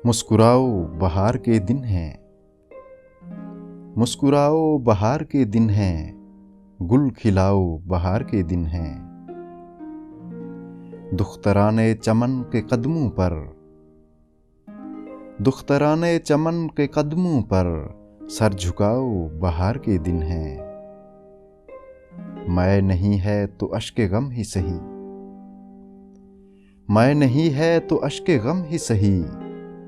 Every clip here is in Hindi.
मुस्कुराओ बहार के दिन हैं, मुस्कुराओ बहार के दिन हैं, गुल खिलाओ बहार के दिन हैं। दुख्तराने चमन के कदमों पर, दुख्तराने चमन के कदमों पर सर झुकाओ बहार के दिन हैं। मैं नहीं है तो अश्के गम ही सही, मैं नहीं है तो अश्के गम ही सही,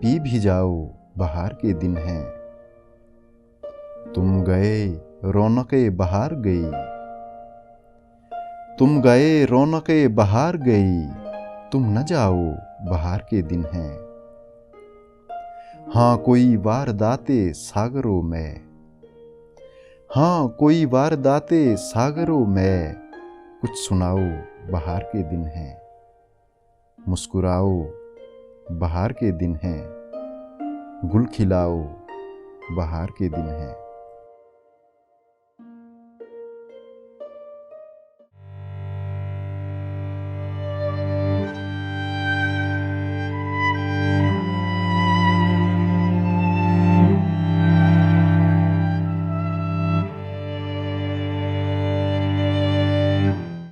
पी भी जाओ बहार के दिन हैं। तुम गए रौनके बहार गई, तुम गए रौनके बहार गई, तुम न जाओ बहार के दिन हैं। हाँ कोई वारदाते सागरों में, हाँ कोई वारदाते सागरों में, कुछ सुनाओ बहार के दिन हैं। मुस्कुराओ बहार के दिन हैं, गुल खिलाओ बहार के दिन हैं।